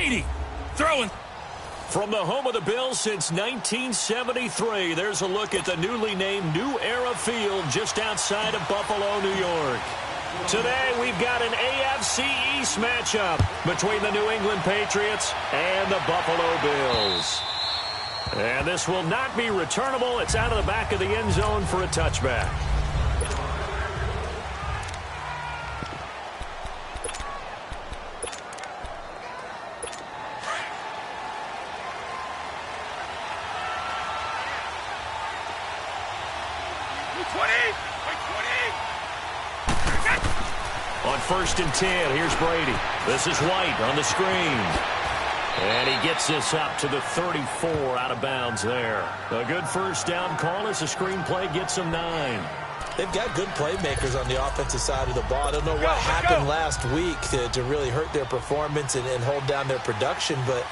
Brady throwing. From the home of the Bills since 1973, there's a look at the newly named New Era Field just outside of Buffalo, New York. Today, we've got an AFC East matchup between the New England Patriots and the Buffalo Bills. And this will not be returnable. It's out of the back of the end zone for a touchback. On 1st and 10, here's Brady. This is White on the screen. And he gets this up to the 34 out of bounds there. A good first down call as the screen play gets him 9. They've got good playmakers on the offensive side of the ball. I don't know what happened last week to really hurt their performance and hold down their production, but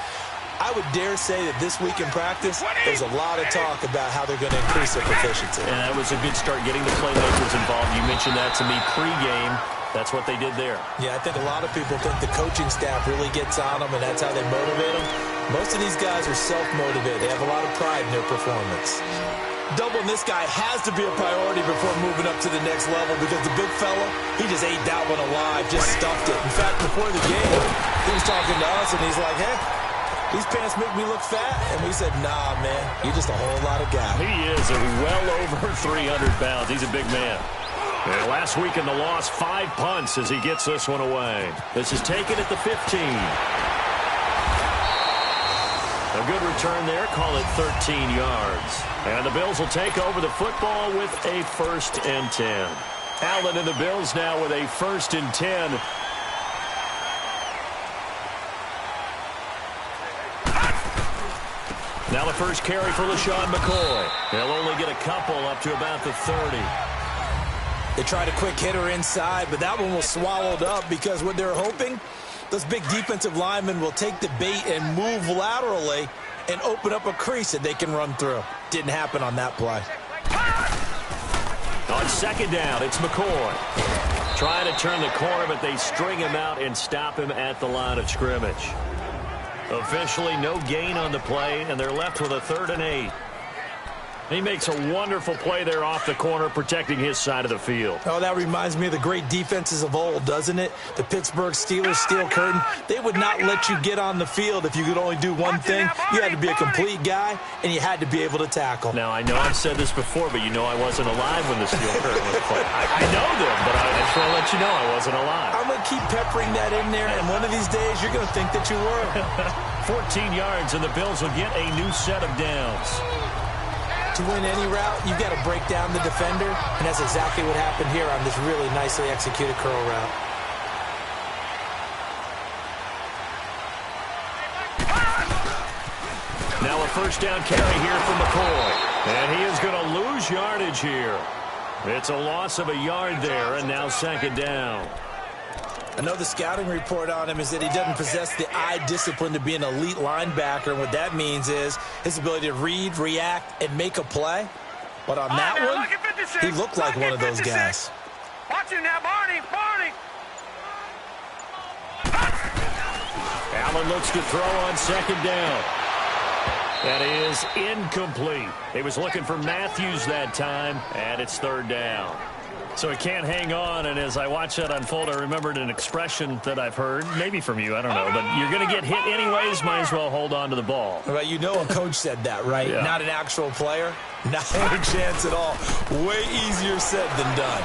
I would dare say that this week in practice, there's a lot of talk about how they're going to increase their proficiency. And that was a good start getting the playmakers involved. You mentioned that to me pregame. That's what they did there. Yeah, I think a lot of people think the coaching staff really gets on them, and that's how they motivate them. Most of these guys are self-motivated. They have a lot of pride in their performance. Doubling this guy has to be a priority before moving up to the next level because the big fella, he just ate that one alive, just stuffed it. In fact, before the game, he was talking to us, and he's like, hey, these pants make me look fat. And we said, nah, man, you're just a whole lot of guy. He is well over 300 pounds. He's a big man. And last week in the loss, 5 punts as he gets this one away. This is taken at the 15. A good return there. Call it 13 yards. And the Bills will take over the football with a 1st and 10. Allen and the Bills now with a 1st and 10. Now the first carry for LaShawn McCoy. They'll only get a couple up to about the 30. They tried a quick hitter inside, but that one was swallowed up because what they're hoping, those big defensive linemen will take the bait and move laterally and open up a crease that they can run through. Didn't happen on that play. On 2nd down, it's McCoy. Trying to turn the corner, but they string him out and stop him at the line of scrimmage. Officially no gain on the play, and they're left with a 3rd and 8. He makes a wonderful play there off the corner, protecting his side of the field. Oh, that reminds me of the great defenses of old, doesn't it? The Pittsburgh Steelers steel curtain. They would not let you get on the field if you could only do one thing. You had to be a complete guy, and you had to be able to tackle. Now, I know I've said this before, but you know I wasn't alive when the steel curtain was played. I know them, but I just want to let you know I wasn't alive. I'm going to keep peppering that in there, and one of these days you're going to think that you were. 14 yards, and the Bills will get a new set of downs. To win any route, you've got to break down the defender, and that's exactly what happened here on this really nicely executed curl route. Now a 1st down carry here for McCoy, and he is going to lose yardage here. It's a loss of a yard there, and now 2nd down. I know the scouting report on him is that he doesn't possess the eye discipline to be an elite linebacker. And what that means is his ability to read, react, and make a play. But on that one, he looked like one of those guys. Watch him now, Barney. Allen looks to throw on 2nd down. That is incomplete. He was looking for Matthews that time, and it's 3rd down. So he can't hang on, and as I watch that unfold, I remembered an expression that I've heard, maybe from you, I don't know, but you're going to get hit anyways, might as well hold on to the ball. Right, you know a coach said that, right? Yeah. Not an actual player. Not a chance at all. Way easier said than done.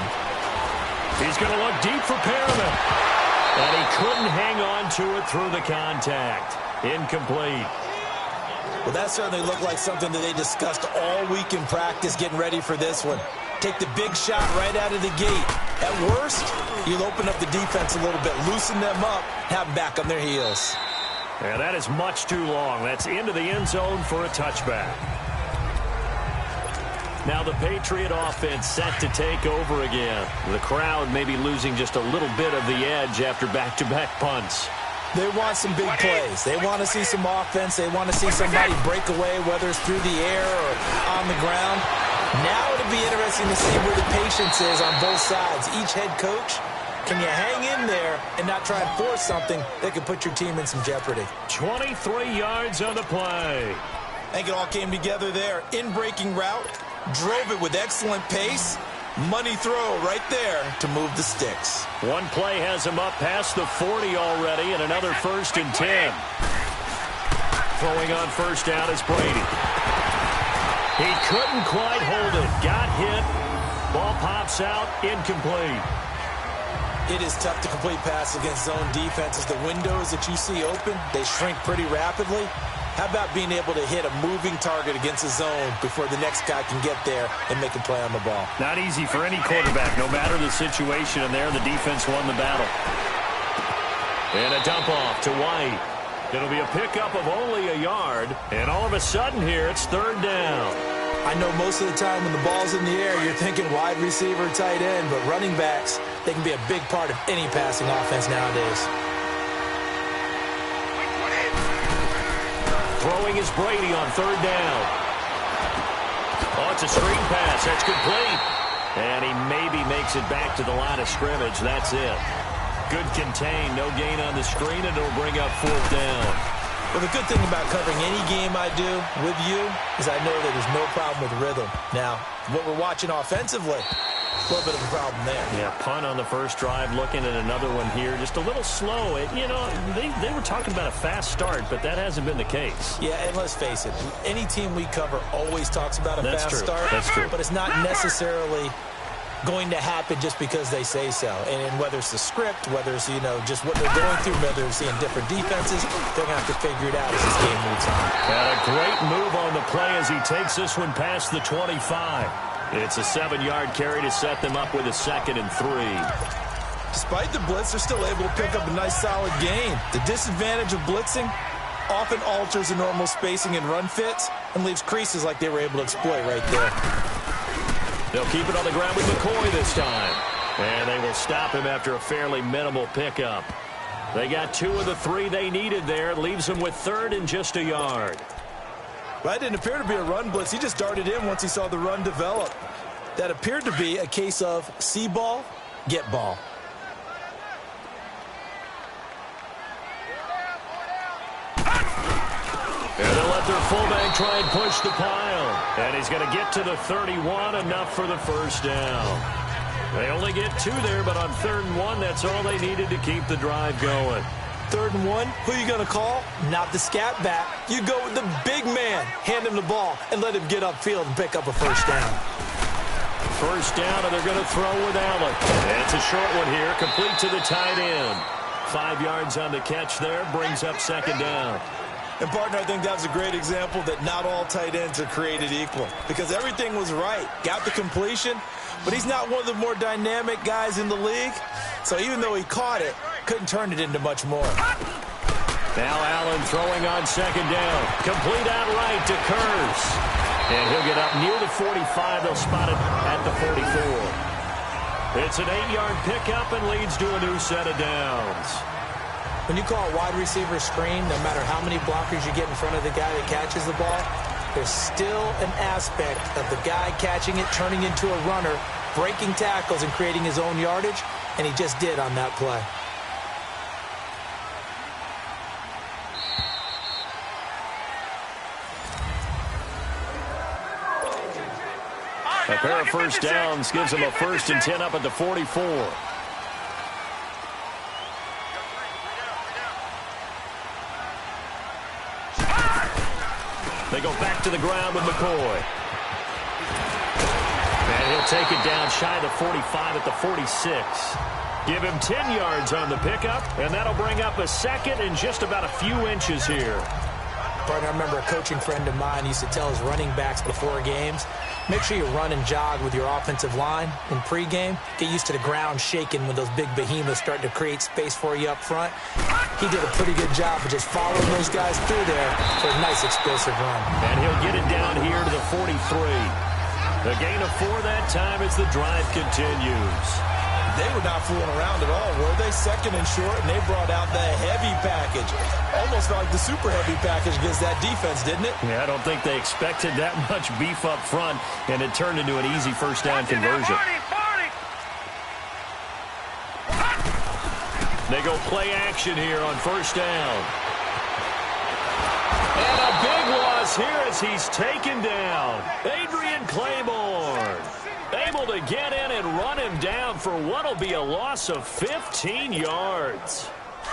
He's going to look deep for Perriman, and he couldn't hang on to it through the contact. Incomplete. Well, that certainly looked like something that they discussed all week in practice getting ready for this one. Take the big shot right out of the gate. At worst, you'll open up the defense a little bit, loosen them up, have them back on their heels. Yeah, that is much too long. That's into the end zone for a touchback. Now the Patriot offense set to take over again. The crowd may be losing just a little bit of the edge after back-to-back punts. They want some big plays. They want to see some offense. They want to see somebody break away, whether it's through the air or on the ground. Now it'll be interesting to see where the patience is on both sides. Each head coach Can you hang in there and not try and force something that could put your team in some jeopardy? 23 yards on the play. I think it all came together there. In-breaking route, drove it with excellent pace. Money throw right there to move the sticks. One play has him up past the 40 already, and another 1st and 10. Throwing on first down is Brady. He couldn't quite hold it. Got hit. Ball pops out. Incomplete. It is tough to complete passes against zone defenses. The windows that you see open, they shrink pretty rapidly. How about being able to hit a moving target against a zone before the next guy can get there and make a play on the ball? Not easy for any quarterback, no matter the situation, and there the defense won the battle. And a dump off to White. It'll be a pickup of only a yard, and all of a sudden here it's 3rd down. I know most of the time when the ball's in the air, you're thinking wide receiver, tight end, but running backs, they can be a big part of any passing offense nowadays. Throwing is Brady on 3rd down. Oh, it's a screen pass. That's complete. And he maybe makes it back to the line of scrimmage. That's it. Good contain. No gain on the screen, and it'll bring up 4th down. Well, the good thing about covering any game I do with you is I know that there's no problem with rhythm. Now, what we're watching offensively, a little bit of a problem there. Yeah, punt on the first drive, looking at another one here. Just a little slow. They were talking about a fast start, but that hasn't been the case. Yeah, and let's face it, any team we cover always talks about a fast start. That's true. But it's not necessarily going to happen just because they say so. And whether it's the script, whether it's, just what they're going through, whether they're seeing different defenses, they're going to have to figure it out as this game moves on. And a great move on the play as he takes this one past the 25. It's a 7-yard carry to set them up with a 2nd and 3. Despite the blitz, they're still able to pick up a nice solid gain. The disadvantage of blitzing often alters the normal spacing and run fits and leaves creases like they were able to exploit right there. They'll keep it on the ground with McCoy this time. And they will stop him after a fairly minimal pickup. They got 2 of the 3 they needed there. Leaves them with 3rd and just a yard. Well, that didn't appear to be a run blitz. He just darted in once he saw the run develop. That appeared to be a case of see ball, get ball. And they'll let their fullback try and push the pile. And he's going to get to the 31, enough for the first down. They only get 2 there, but on 3rd and 1, that's all they needed to keep the drive going. 3rd and 1, who are you going to call? Not the scat back. You go with the big man. Hand him the ball and let him get upfield and pick up a first down. First down, and they're going to throw with Allen. And it's a short one here, complete to the tight end. 5 yards on the catch there, brings up 2nd down. And, partner, I think that was a great example that not all tight ends are created equal because everything was right. Got the completion, but he's not one of the more dynamic guys in the league. So even though he caught it, couldn't turn it into much more. Now Allen throwing on 2nd down. Complete out right to Kurz. And he'll get up near the 45. They'll spot it at the 44. It's an 8-yard pickup and leads to a new set of downs. When you call a wide receiver screen, no matter how many blockers you get in front of the guy that catches the ball, there's still an aspect of the guy catching it, turning into a runner, breaking tackles and creating his own yardage, and he just did on that play. A pair of first downs gives them a 1st and 10 up at the 44. They go back to the ground with McCoy. And he'll take it down shy of the 45 at the 46. Give him 10 yards on the pickup, and that'll bring up a 2nd and just about a few inches here. Partner, I remember a coaching friend of mine used to tell his running backs before games, make sure you run and jog with your offensive line in pregame. Get used to the ground shaking when those big behemoths start to create space for you up front. He did a pretty good job of just following those guys through there for a nice explosive run. And he'll get it down here to the 43. A gain of 4 that time as the drive continues. They were not fooling around at all, were they? 2nd and short, and they brought out the heavy package. Almost felt like the super heavy package against that defense, didn't it? Yeah, I don't think they expected that much beef up front, and it turned into an easy first down conversion. They go play action here on first down. And a big loss here as he's taken down. Adrian Claiborne able to get in and run him down for what will be a loss of 15 yards.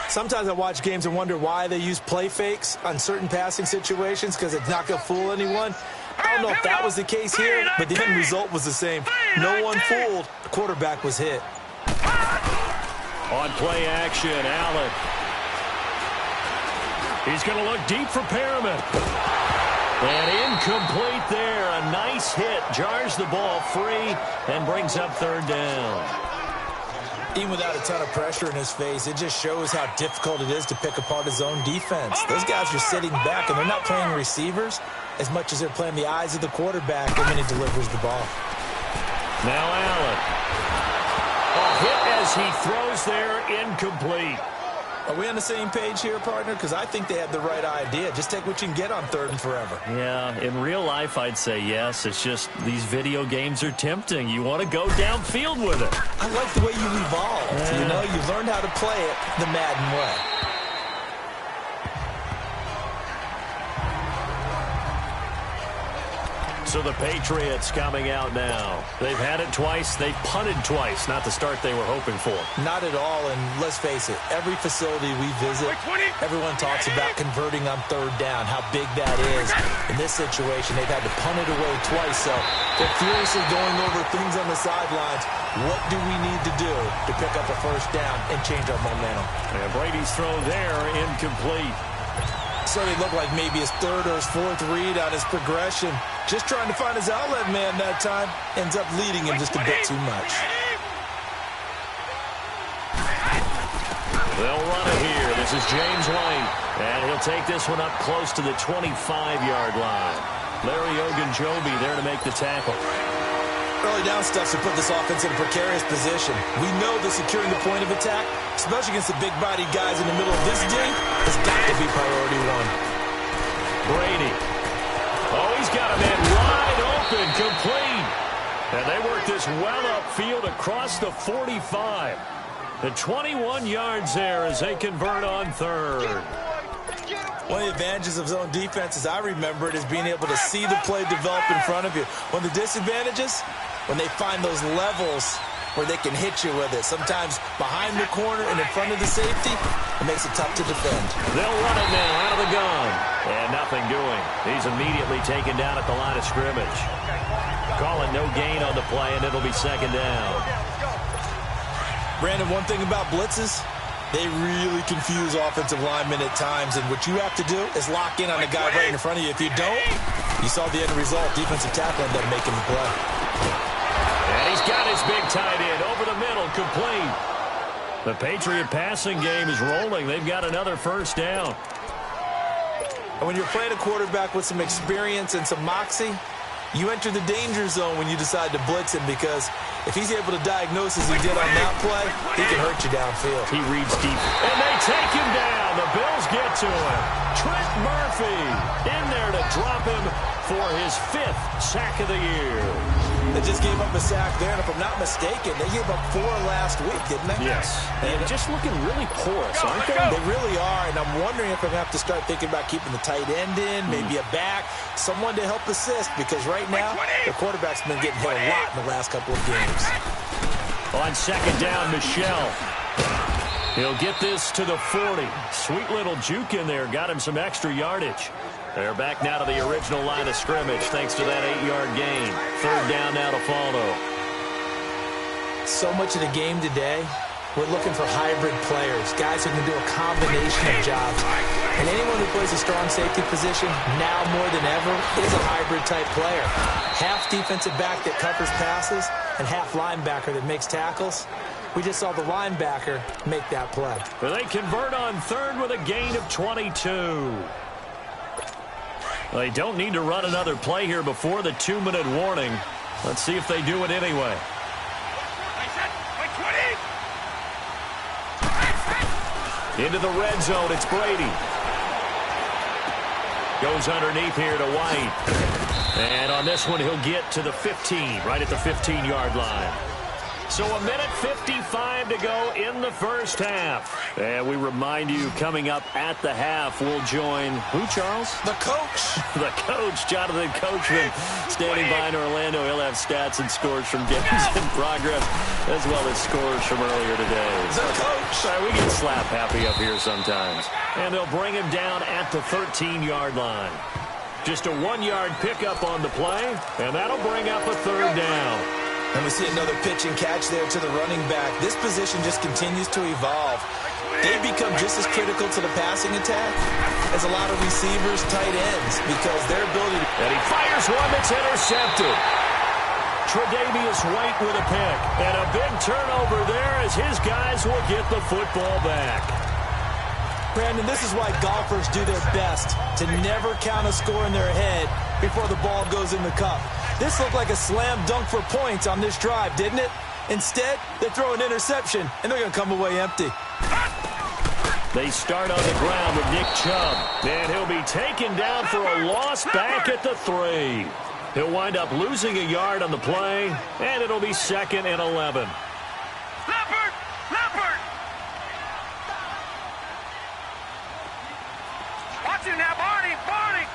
Sometimes I watch games and wonder why they use play fakes on certain passing situations because it's not going to fool anyone. I don't know if that was the case here, but the end result was the same. No one fooled. The quarterback was hit. On play action, Allen. He's going to look deep for Perriman. And incomplete there. A nice hit. Jars the ball free and brings up third down. Even without a ton of pressure in his face, it just shows how difficult it is to pick apart his own defense. Those guys are sitting back, and they're not playing receivers as much as they're playing the eyes of the quarterback when he delivers the ball. Now Allen. A hit as he throws there, incomplete. Are we on the same page here, partner? Because I think they had the right idea. Just take what you can get on third and forever. Yeah, in real life, I'd say yes. It's just these video games are tempting. You want to go downfield with it. I like the way you evolved. Yeah. You know, you learned how to play it the Madden way. So the Patriots coming out now. They've had it twice. They've punted twice. Not the start they were hoping for. Not at all, and let's face it, every facility we visit, everyone talks about converting on third down, how big that is. In this situation, they've had to punt it away twice, so they're furiously going over things on the sidelines. What do we need to do to pick up a first down and change our momentum? And Brady's throw there, incomplete. Certainly looked like maybe his third or his fourth read on his progression. Just trying to find his outlet man that time. Ends up leading him just a bit too much. They'll run it here. This is James White. And he'll take this one up close to the 25-yard line. Larry Ogunjobi there to make the tackle. Early down stuff to put this offense in a precarious position. We know that securing the point of attack, especially against the big-bodied guys in the middle of this game, has got to be priority one. Brady. Oh, he's got a man wide open, complete. And they work this well upfield across the 45. The 21 yards there as they convert on third. One of the advantages of zone defense, as I remember it, is being able to see the play develop in front of you. One of the disadvantages, when they find those levels where they can hit you with it. Sometimes behind the corner and in front of the safety, it makes it tough to defend. They'll run it now out of the gun. And nothing doing. He's immediately taken down at the line of scrimmage. Calling no gain on the play, and it'll be second down. Brandon, one thing about blitzes, they really confuse offensive linemen at times, and what you have to do is lock in on the guy right in front of you. If you don't, you saw the end result. Defensive tackle ended up making the play. And he's got his big tight end over the middle, complete. The Patriot passing game is rolling. They've got another first down. And when you're playing a quarterback with some experience and some moxie, you enter the danger zone when you decide to blitz him, because if he's able to diagnose as he did on that play, he can hurt you downfield. He reads deep. And they take him down. The Bills get to him. Trent Murphy in there to drop him for his 5th sack of the year. They just gave up a sack there, and if I'm not mistaken, they gave up 4 last week, didn't they? Yes. And just looking really porous, aren't they? They really are, and I'm wondering if I'm going to have to start thinking about keeping the tight end in, maybe a back, someone to help assist, because right now, the quarterback's been getting hit a lot in the last couple of games. On second down, Michel. He'll get this to the 40. Sweet little juke in there. Got him some extra yardage. They're back now to the original line of scrimmage thanks to that 8-yard gain. Third down now to follow. So much of the game today, we're looking for hybrid players, guys who can do a combination of jobs. And anyone who plays a strong safety position, now more than ever, is a hybrid-type player. Half defensive back that covers passes and half linebacker that makes tackles. We just saw the linebacker make that play. Well, they convert on third with a gain of 22. They don't need to run another play here before the 2-minute warning. Let's see if they do it anyway. Into the red zone, it's Brady. Goes underneath here to White. And on this one, he'll get to the 15, right at the 15-yard line. So a minute 55 to go in the first half. And we remind you, coming up at the half, we'll join who, Charles? The coach. The coach, Jonathan Coachman, standing by in Orlando. He'll have stats and scores from games in progress, as well as scores from earlier today. The coach. We get slap happy up here sometimes. And they'll bring him down at the 13-yard line. Just a 1-yard pickup on the play, and that'll bring up a third down. And we see another pitch and catch there to the running back. This position just continues to evolve. They become just as critical to the passing attack as a lot of receivers, tight ends, because their ability to... And he fires one that's intercepted. Tre'Davious White with a pick. And a big turnover there as his guys will get the football back. Brandon, this is why golfers do their best to never count a score in their head before the ball goes in the cup. This looked like a slam dunk for points on this drive, didn't it? Instead, they throw an interception, and they're going to come away empty. They start on the ground with Nick Chubb. And he'll be taken down for a loss back at the 3. He'll wind up losing a yard on the play, and it'll be 2nd and 11. Leopard! Leopard! Watch it now, Barney! Barney!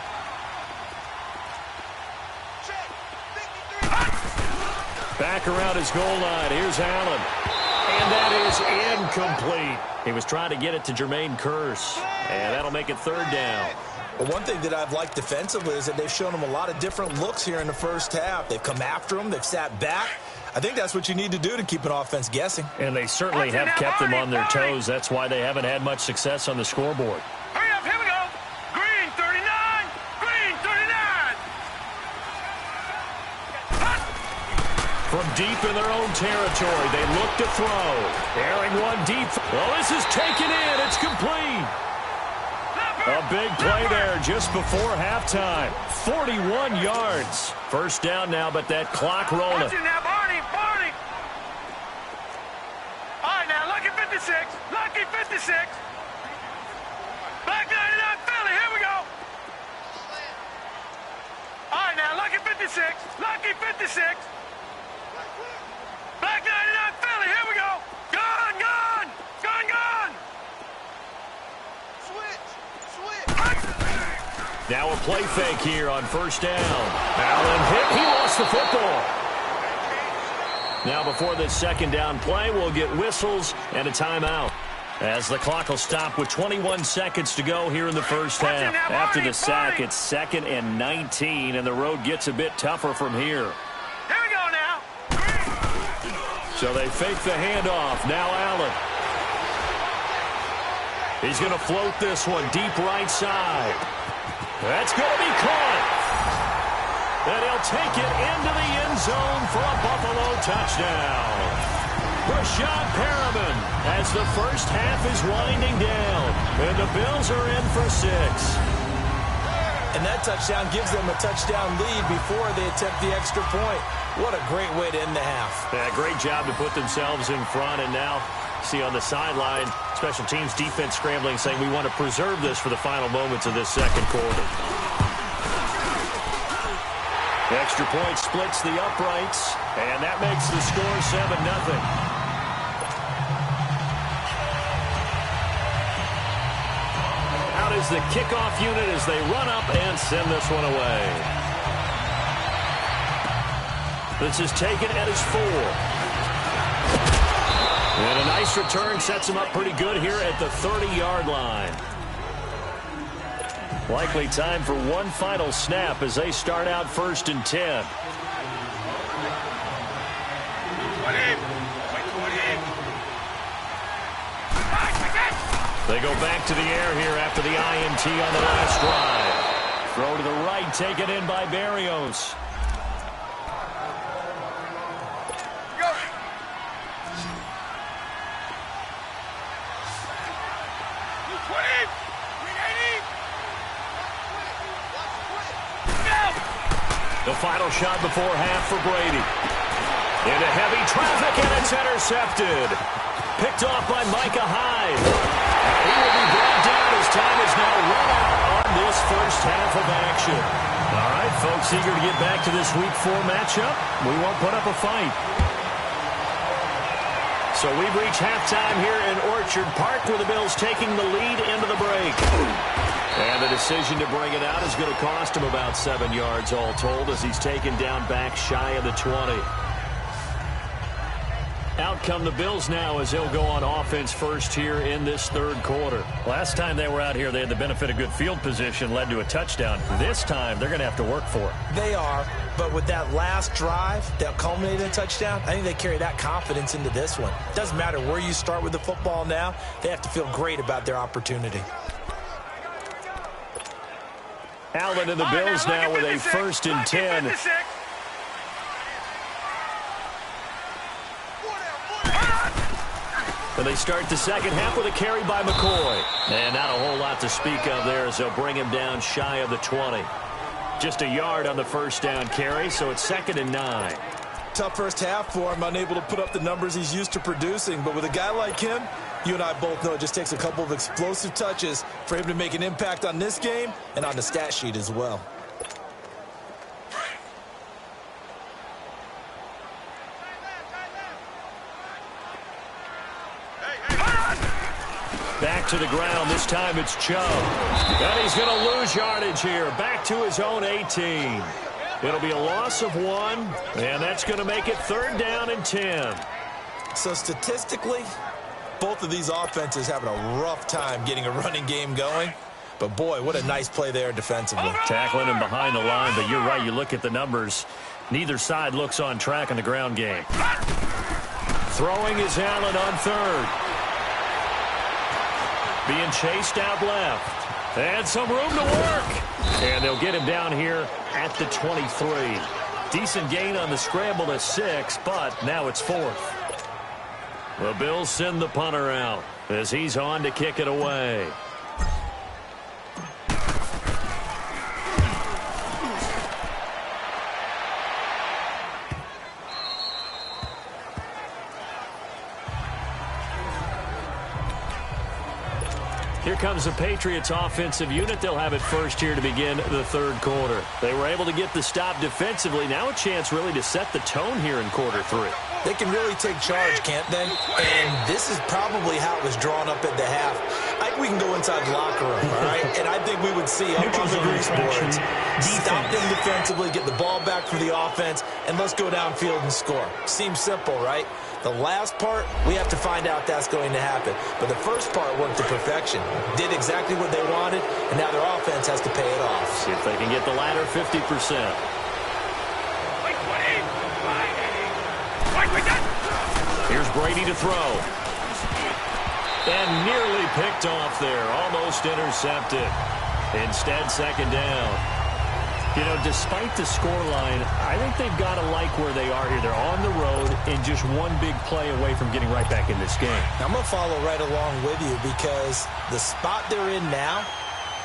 Back around his goal line. Here's Allen. And that is incomplete. He was trying to get it to Jermaine Kearse. And that'll make it 3rd down. Well, one thing that I've liked defensively is that they've shown him a lot of different looks here in the first half. They've come after him. They've sat back. I think that's what you need to do to keep an offense guessing. And they certainly have kept them on their toes. That's why they haven't had much success on the scoreboard. Hurry up, here we go! Green, 39! Green, 39! From deep in their own territory, they look to throw. Airing one deep. Well, this is taken in. It's complete. A big play there just before halftime. 41 yards. First down now, but that clock rolling. Watch it now, Barney! Barney! All right, now, lucky 56. Lucky 56. Black 99 Philly, here we go. All right, now, lucky 56. Lucky 56. Black 99 Philly, here we go. Gone, gone. Gone, gone. Switch. Now a play fake here on first down. Allen hit. He lost the football. Now before this second down play, we'll get whistles and a timeout. As the clock will stop with 21 seconds to go here in the first half. After the sack, it's 2nd and 19, and the road gets a bit tougher from here. Here we go now. So they fake the handoff. Now Allen. He's going to float this one deep right side. That's going to be caught. And he'll take it into the end zone for a Buffalo touchdown. Rashad Perriman as the first half is winding down. And the Bills are in for 6. And that touchdown gives them a touchdown lead before they attempt the extra point. What a great way to end the half. Yeah, great job to put themselves in front. And now, see on the sideline, special teams defense scrambling, saying we want to preserve this for the final moments of this second quarter. The extra point splits the uprights, and that makes the score 7-0. Out is the kickoff unit as they run up and send this one away. This is taken at his 4. And a nice return sets him up pretty good here at the 30-yard line. Likely time for one final snap as they start out 1st and 10. They go back to the air here after the INT on the last drive. Throw to the right, taken in by Berrios. The final shot before half for Brady. Into heavy traffic, and it's intercepted. Picked off by Micah Hyde. He will be brought down as time is now run out on this first half of action. All right, folks, eager to get back to this Week 4 matchup. We won't put up a fight. So we've reached halftime here in Orchard Park with the Bills taking the lead into the break. And the decision to bring it out is going to cost him about 7 yards all told as he's taken down back shy of the 20. Out come the Bills now as they'll go on offense first here in this third quarter. Last time they were out here, they had the benefit of good field position, led to a touchdown. This time, they're going to have to work for it. They are, but with that last drive that culminated in a touchdown, I think they carry that confidence into this one. Doesn't matter where you start with the football now, they have to feel great about their opportunity. Allen and the Bills now with a 1st and 10. And they start the second half with a carry by McCoy. And not a whole lot to speak of there as they'll bring him down shy of the 20. Just a yard on the first down carry, so it's 2nd and 9. Tough first half for him, unable to put up the numbers he's used to producing. But with a guy like him, you and I both know it just takes a couple of explosive touches for him to make an impact on this game and on the stat sheet as well. Back to the ground. This time it's Chubb. And he's going to lose yardage here. Back to his own 18. It'll be a loss of 1, and that's going to make it 3rd down and 10. So statistically, both of these offenses having a rough time getting a running game going. But, boy, what a nice play there defensively. Tackling him behind the line, but you're right. You look at the numbers. Neither side looks on track in the ground game. Throwing is Allen on 3rd. Being chased out left. And some room to work. And they'll get him down here at the 23. Decent gain on the scramble to 6, but now it's 4th. The Bills send the punter out as he's on to kick it away. Here comes the Patriots offensive unit. They'll have it first here to begin the third quarter. They were able to get the stop defensively. Now a chance really to set the tone here in quarter 3. They can really take charge, can't they? And this is probably how it was drawn up at the half. I think we can go inside the locker room, all right? And I think we would see up on the grease boards. Stop them defensively, get the ball back for the offense, and let's go downfield and score. Seems simple, right? The last part, we have to find out that's going to happen. But the first part worked to perfection. Did exactly what they wanted, and now their offense has to pay it off. See if they can get the latter 50%. Here's Brady to throw. And nearly picked off there. Almost intercepted. Instead, 2nd down. You know, despite the scoreline, I think they've got to like where they are here. They're on the road and just one big play away from getting right back in this game. I'm going to follow right along with you because the spot they're in now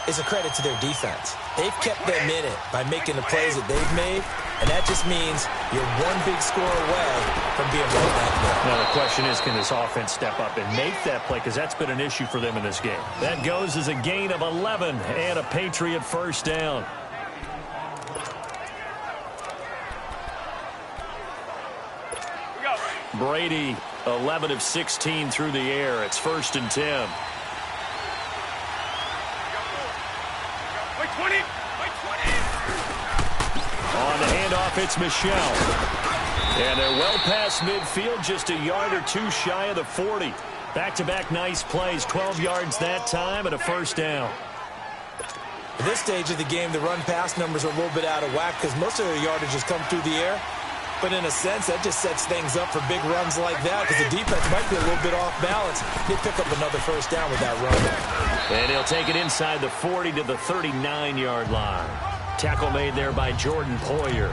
is a credit to their defense. They've kept them in it by making the plays that they've made, and that just means you're one big score away from being right back there. Now the question is, can this offense step up and make that play? Because that's been an issue for them in this game. That goes as a gain of 11 and a Patriot first down. Brady, 11 of 16 through the air. It's 1st and 10. On the handoff, it's Michel. And they're well past midfield, just a yard or 2 shy of the 40. Back-to-back nice plays, 12 yards that time and a first down. At this stage of the game, the run-pass numbers are a little bit out of whack because most of their yardage has come through the air. But in a sense, that just sets things up for big runs like that because the defense might be a little bit off balance. They pick up another first down with that run. And he'll take it inside the 40 to the 39-yard line. Tackle made there by Jordan Poyer.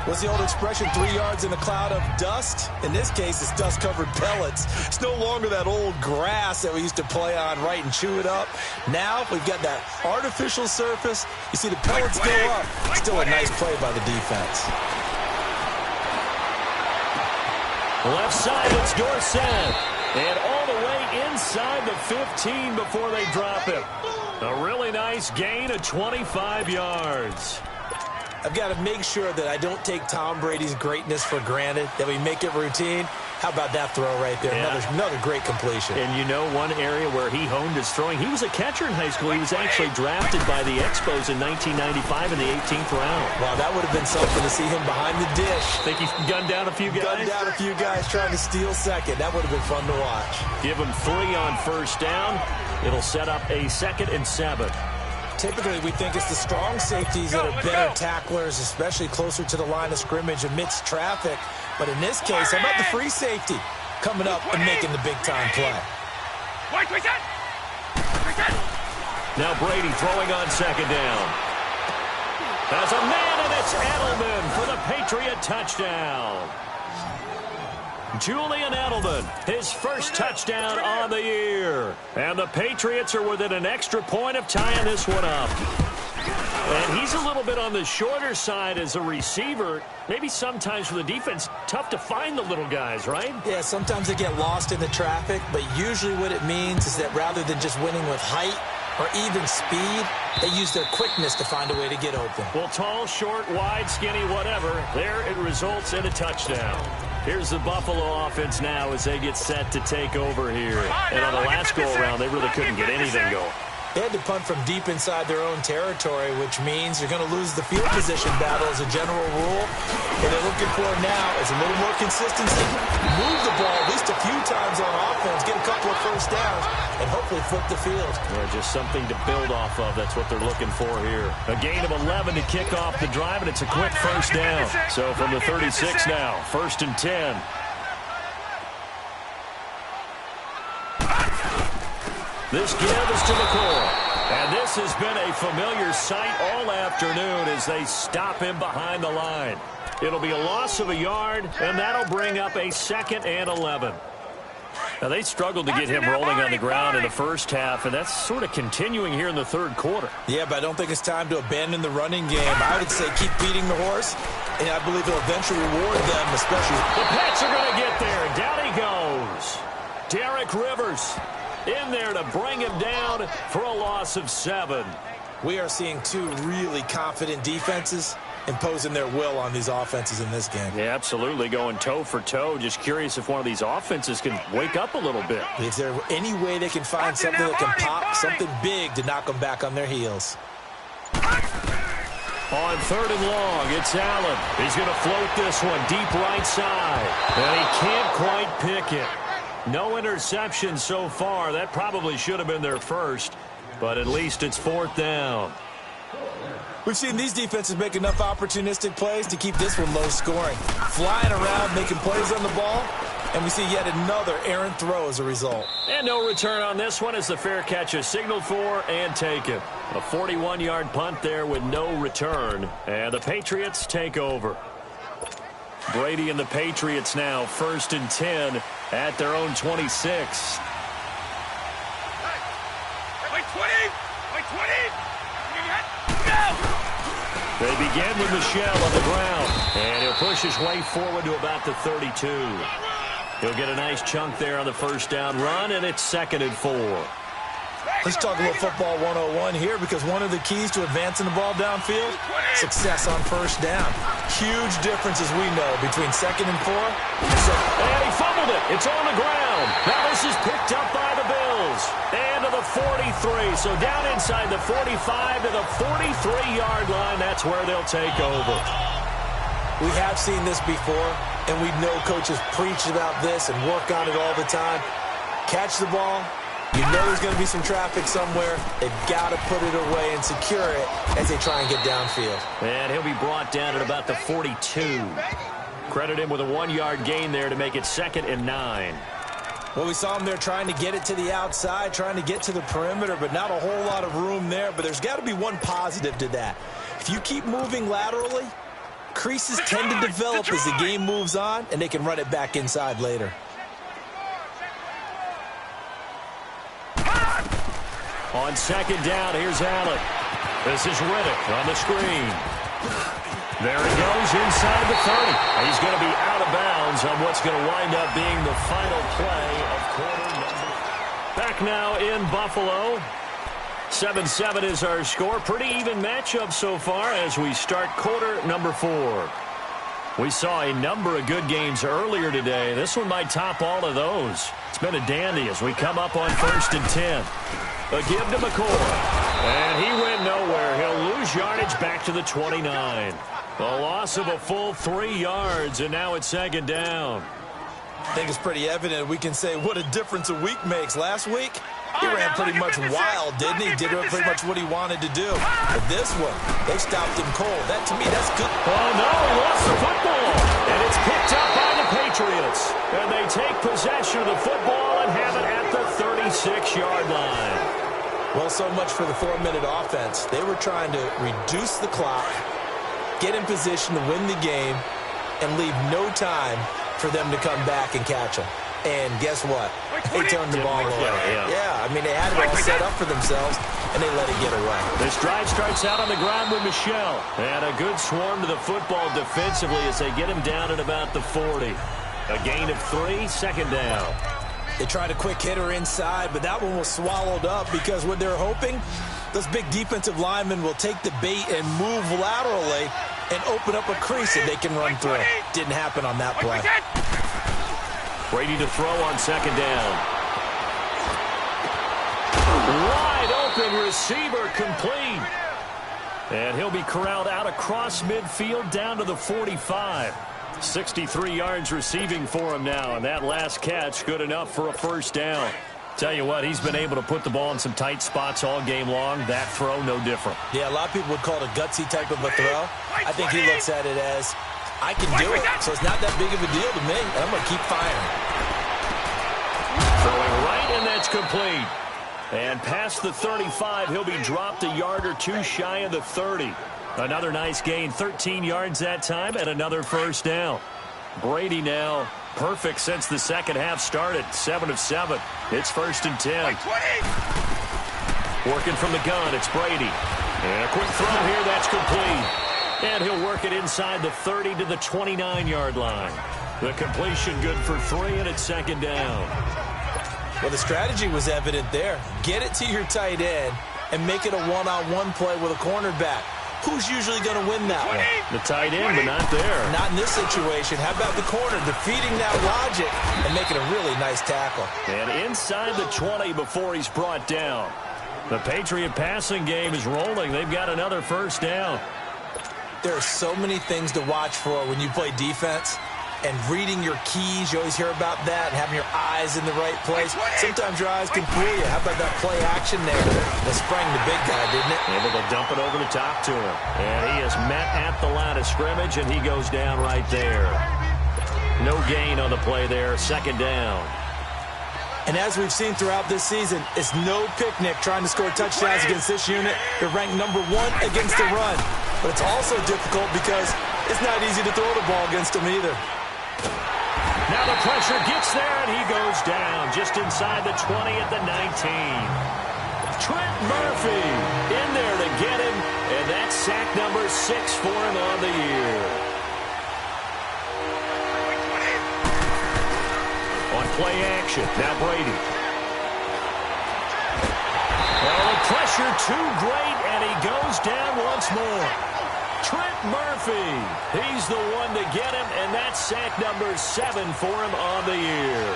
What's the old expression, 3 yards in a cloud of dust? In this case, it's dust-covered pellets. It's no longer that old grass that we used to play on, right, and chew it up. Now we've got that artificial surface. You see the pellets go up. Still a nice play by the defense. Left side, it's Dorsett. And all the way inside the 15 before they drop it. A really nice gain of 25 yards. I've got to make sure that I don't take Tom Brady's greatness for granted, that we make it routine. How about that throw right there? Yeah. Another great completion. And you know one area where he honed his throwing? He was a catcher in high school. He was actually drafted by the Expos in 1995 in the 18th round. Wow, that would have been something to see him behind the dish. Think he gunned down a few guys? Gunned down a few guys trying to steal second. That would have been fun to watch. Give him 3 on first down. It'll set up a 2nd and 7. Typically, we think it's the strong safeties that are better tacklers, especially closer to the line of scrimmage amidst traffic. But in this case, how about the free safety coming up and making the big-time play? Now Brady throwing on 2nd down. Has a man, and it's Edelman for the Patriot touchdown. Julian Edelman, his first touchdown on the year. And the Patriots are within an extra point of tying this one up. And he's a little bit on the shorter side as a receiver. Maybe sometimes for the defense, tough to find the little guys, right? Yeah, sometimes they get lost in the traffic, but usually what it means is that rather than just winning with height or even speed, they use their quickness to find a way to get open. Well, tall, short, wide, skinny, whatever, there it results in a touchdown. Here's the Buffalo offense now as they get set to take over here. And on the last go-around, they really couldn't get anything going. They had to punt from deep inside their own territory, which means you're going to lose the field position battle as a general rule. What they're looking for now is a little more consistency. Move the ball at least a few times on offense, get a couple of first downs, and hopefully flip the field. Yeah, just something to build off of. That's what they're looking for here. A gain of 11 to kick off the drive, and it's a quick first down. So from the 36 now, 1st and 10. This give is to McCoy. And this has been a familiar sight all afternoon as they stop him behind the line. It'll be a loss of a yard, and that'll bring up a 2nd and 11. Now, they struggled to get him rolling on the ground in the first half, and that's sort of continuing here in the 3rd quarter. Yeah, but I don't think it's time to abandon the running game. I would say keep beating the horse, and I believe it'll eventually reward them, especially. The Pats are going to get there. Down he goes. Derek Rivers in there to bring him down for a loss of 7. We are seeing 2 really confident defenses imposing their will on these offenses in this game. Yeah, absolutely, going toe for toe. Just curious if one of these offenses can wake up a little bit. Is there any way they can find something that can pop, something big to knock them back on their heels? On 3rd and long, it's Allen. He's going to float this one deep right side. And he can't quite pick it. No interception so far. That probably should have been their first, but at least it's 4th down. We've seen these defenses make enough opportunistic plays to keep this one low scoring. Flying around, making plays on the ball, and we see yet another errant throw as a result. And no return on this one as the fair catch is signaled for and taken. A 41-yard punt there with no return, and the Patriots take over. Brady and the Patriots now 1st and 10 at their own 26. Wait, 20! Wait, 20! They begin with Michel on the ground, and he'll push his way forward to about the 32. He'll get a nice chunk there on the first down run, and it's 2nd and 4. Let's talk a little football 101 here, because one of the keys to advancing the ball downfield, success on first down. Huge difference, as we know, between 2nd and 4. And he fumbled it. It's on the ground. Now this is picked up by the Bills. And to the 43. So down inside the 45 to the 43-yard line. That's where they'll take over. We have seen this before, and we know coaches preach about this and work on it all the time. Catch the ball. You know there's going to be some traffic somewhere. They've got to put it away and secure it as they try and get downfield. And he'll be brought down at about the 42. Credit him with a 1-yard gain there to make it 2nd and 9. Well, we saw him there trying to get it to the outside, trying to get to the perimeter, but not a whole lot of room there. But there's got to be one positive to that. If you keep moving laterally, creases tend to develop as the game moves on, and they can run it back inside later. On 2nd down, here's Allen. This is Riddick on the screen. There he goes inside the 30. He's going to be out of bounds on what's going to wind up being the final play of quarter number. Back now in Buffalo. 7-7 is our score. Pretty even matchup so far as we start quarter number 4. We saw a number of good games earlier today. This one might top all of those. It's been a dandy as we come up on 1st and 10. A give to McCoy. And he went nowhere. He'll lose yardage back to the 29. A loss of a full 3 yards, and now it's 2nd down. I think it's pretty evident we can say what a difference a week makes. Last week, he ran pretty much wild, didn't he? Did pretty much what he wanted to do. But this one, they stopped him cold. That, to me, that's good. Oh, no, he lost the football. And it's picked up by the Patriots. And they take possession of the football and have it at the 36-yard line. Well, so much for the 4-minute offense. They were trying to reduce the clock, get in position to win the game, and leave no time for them to come back and catch them. And guess what? They turned the ball away. Yeah, I mean, they had it all set up for themselves, and they let it get away. This drive starts out on the ground with Michel. And a good swarm to the football defensively as they get him down at about the 40. A gain of 3, 2nd down. They tried a quick hitter inside, but that one was swallowed up because what they're hoping, those big defensive linemen will take the bait and move laterally and open up a crease that they can run through. Didn't happen on that play. Brady to throw on 2nd down. Wide open receiver complete. And he'll be corralled out across midfield down to the 45. 63 yards receiving for him now, and that last catch good enough for a 1st down. Tell you what, he's been able to put the ball in some tight spots all game long. That throw, no different. Yeah, a lot of people would call it a gutsy type of a throw. I think he looks at it as, I can do it, so it's not that big of a deal to me, and I'm going to keep firing. Throwing right, and that's complete. And past the 35, he'll be dropped a yard or 2 shy of the 30. Another nice gain, 13 yards that time, and another 1st down. Brady now perfect since the second half started, 7 of 7. It's 1st and 10. Working from the gun, it's Brady. And a quick throw here, that's complete. And he'll work it inside the 30 to the 29-yard line. The completion good for 3, and it's 2nd down. Well, the strategy was evident there. Get it to your tight end and make it a one-on-one play with a cornerback. Who's usually going to win that one? The tight end, but not there. Not in this situation. How about the corner defeating that logic and making a really nice tackle? And inside the 20 before he's brought down. The Patriot passing game is rolling. They've got another 1st down. There are so many things to watch for when you play defense. And reading your keys, you always hear about that, and having your eyes in the right place. Sometimes your eyes can fool you. How about that play action there? That sprang the big guy, didn't it? Able to dump it over the top to him. And he is met at the line of scrimmage, and he goes down right there. No gain on the play there, 2nd down. And as we've seen throughout this season, it's no picnic trying to score touchdowns against this unit. They're ranked number 1 against the run. But it's also difficult because it's not easy to throw the ball against them either. Now the pressure gets there, and he goes down just inside the 20 at the 19. Trent Murphy in there to get him, and that's sack number 6 for him on the year. On play action, now Brady. Well, the pressure too great, and he goes down once more. Trent Murphy, he's the one to get him, and that's sack number 7 for him on the year.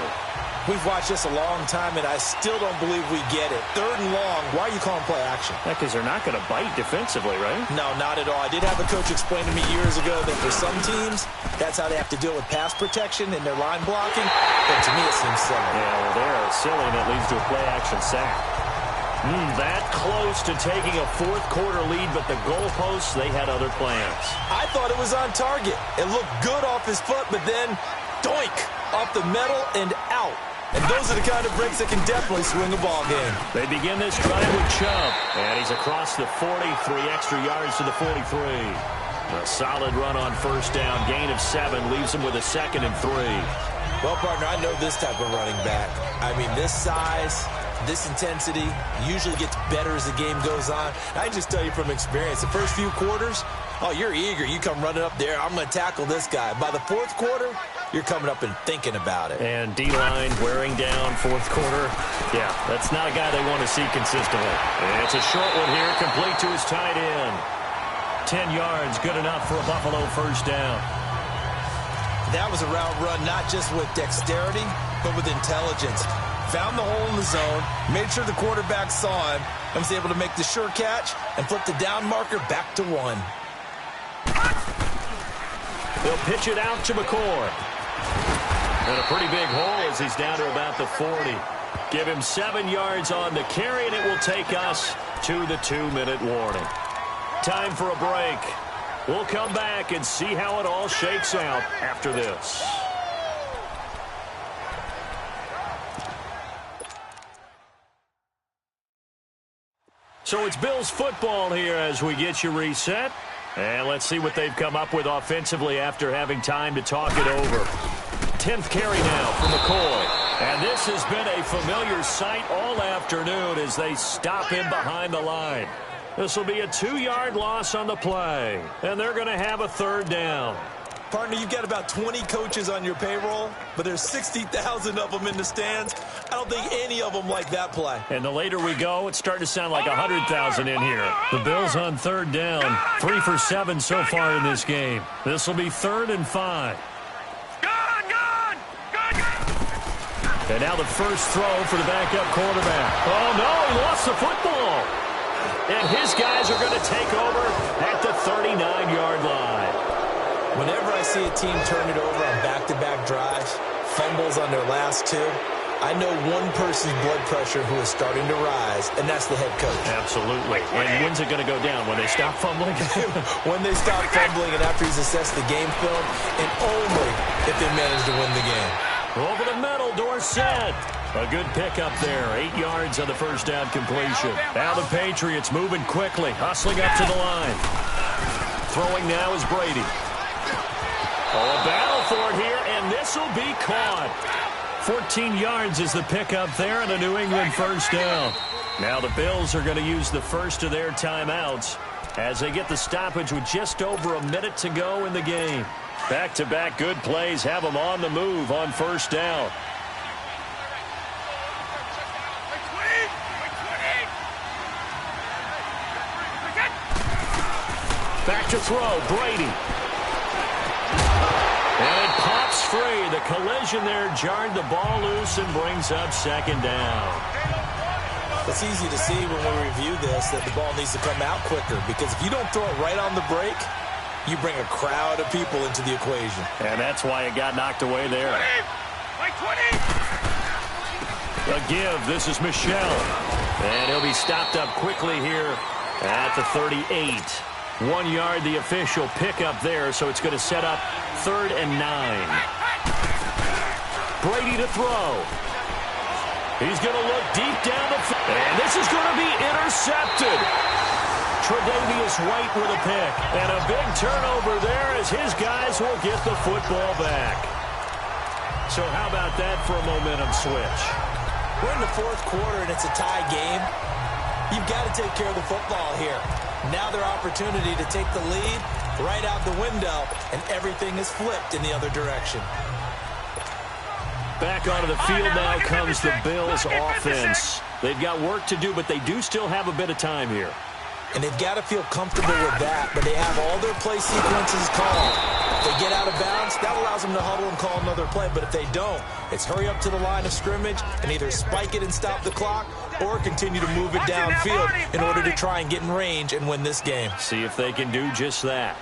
We've watched this a long time, and I still don't believe we get it. 3rd and long, why are you calling play action? Yeah, because they're not going to bite defensively, right? No, not at all. I did have a coach explain to me years ago that for some teams, that's how they have to deal with pass protection and their line blocking. But to me, it seems silly. Yeah, well, they're silly, and it leads to a play action sack. That close to taking a 4th quarter lead, but the goalposts, they had other plans. I thought it was on target. It looked good off his foot, but then, doink, off the metal and out. And those are the kind of breaks that can definitely swing a ball game. They begin this drive with Chubb, and he's across the 40, 3 extra yards to the 43. A solid run on 1st down, gain of 7, leaves him with a 2nd and 3. Well, partner, I know this type of running back. I mean, this size, this intensity usually gets better as the game goes on. I just tell you from experience, the first few quarters, oh, you're eager. You come running up there, I'm going to tackle this guy. By the 4th quarter, you're coming up and thinking about it. And D-line wearing down 4th quarter. Yeah, that's not a guy they want to see consistently. And it's a short one here, complete to his tight end. 10 yards, good enough for a Buffalo 1st down. That was a route run not just with dexterity, but with intelligence. Found the hole in the zone, made sure the quarterback saw him, and was able to make the sure catch and flip the down marker back to 1. They'll pitch it out to McCoy. And a pretty big hole as he's down to about the 40. Give him 7 yards on the carry, and it will take us to the 2-minute warning. Time for a break. We'll come back and see how it all shakes out after this. So it's Bills football here as we get you reset. And let's see what they've come up with offensively after having time to talk it over. 10th carry now for McCoy. And this has been a familiar sight all afternoon as they stop him behind the line. This will be a 2-yard loss on the play. And they're going to have a 3rd down. Partner, you've got about 20 coaches on your payroll, but there's 60,000 of them in the stands. I don't think any of them like that play. And the later we go, it's starting to sound like 100,000 in here. The Bills on 3rd down, 3 for 7 so far in this game. This will be 3rd and 5. And now the first throw for the backup quarterback. Oh, no, he lost the football. And his guys are going to take over at the 39-yard line. Whenever I see a team turn it over on back-to-back drives, fumbles on their last 2, I know one person's blood pressure who is starting to rise, and that's the head coach. Absolutely. And when's it going to go down? When they stop fumbling? When they stop fumbling and after he's assessed the game film, and only if they manage to win the game. Over the middle, Dorsett. A good pickup there. 8 yards on the first down completion. Now the Patriots moving quickly, hustling up to the line. Throwing now is Brady. Oh, a battle for it here, and this will be caught. 14 yards is the pickup there, and a New England first down. Now the Bills are going to use the first of their timeouts as they get the stoppage with just over a minute to go in the game. Back-to-back good plays have them on the move on first down. Back to throw, Brady. And it pops free. The collision there jarred the ball loose and brings up 2nd down. It's easy to see when we review this that the ball needs to come out quicker, because if you don't throw it right on the break, you bring a crowd of people into the equation. And that's why it got knocked away there. A give. This is Michel. And he'll be stopped up quickly here at the 38. 1 yard, the official pickup there, so it's going to set up 3rd and 9. Brady to throw. He's going to look deep down the field. And this is going to be intercepted. Tre'Davious White with a pick. And a big turnover there as his guys will get the football back. So how about that for a momentum switch? We're in the 4th quarter and it's a tie game. You've got to take care of the football here. Now their opportunity to take the lead right out the window, and everything is flipped in the other direction. Back onto the field now comes the Bills offense. They've got work to do, but they do still have a bit of time here. And they've got to feel comfortable with that, but they have all their play sequences called. If they get out of bounds, that allows them to huddle and call another play. But if they don't, it's hurry up to the line of scrimmage and either spike it and stop the clock or continue to move it downfield in order to try and get in range and win this game. See if they can do just that.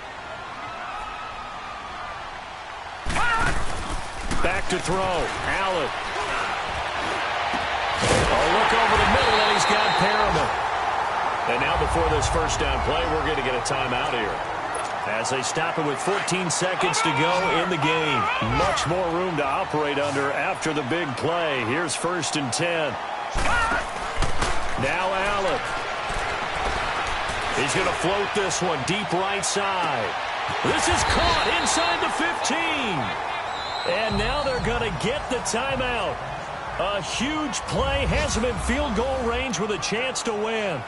Back to throw. Allen. A look over the middle, and he's got Perriman. And now before this first down play, we're going to get a timeout here. As they stop it with 14 seconds to go in the game. Much more room to operate under after the big play. Here's 1st and 10. Now Allen. He's going to float this one deep right side. This is caught inside the 15. And now they're going to get the timeout. A huge play has them in field goal range with a chance to win.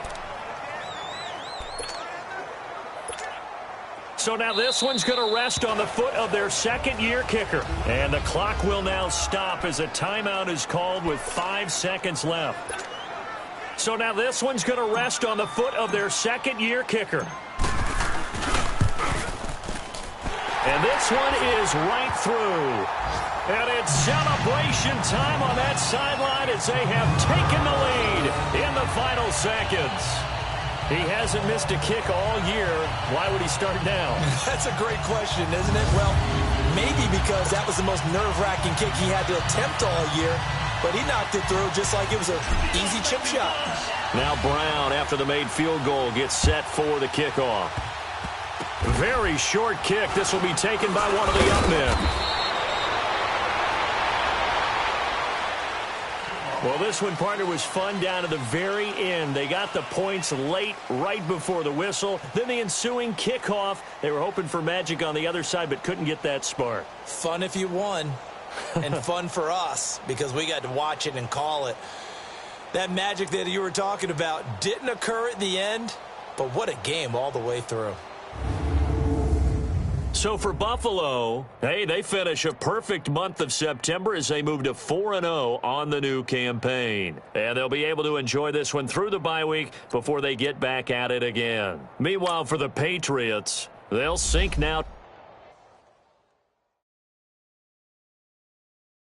So now this one's going to rest on the foot of their 2nd-year kicker. And the clock will now stop as a timeout is called with 5 seconds left. So now this one's going to rest on the foot of their 2nd-year kicker. And this one is right through. And it's celebration time on that sideline as they have taken the lead in the final seconds. He hasn't missed a kick all year. Why would he start now? That's a great question, isn't it? Well, maybe because that was the most nerve-wracking kick he had to attempt all year. But he knocked it through just like it was an easy chip shot. Now Brown, after the made field goal, gets set for the kickoff. Very short kick. This will be taken by one of the up men. Well, this one, partner, was fun down to the very end. They got the points late, right before the whistle. Then the ensuing kickoff. They were hoping for magic on the other side, but couldn't get that spark. Fun if you won, and fun for us because we got to watch it and call it. That magic that you were talking about didn't occur at the end, but what a game all the way through. So for Buffalo, hey, they finish a perfect month of September as they move to 4-0 on the new campaign. And they'll be able to enjoy this one through the bye week before they get back at it again. Meanwhile, for the Patriots, they'll sink now.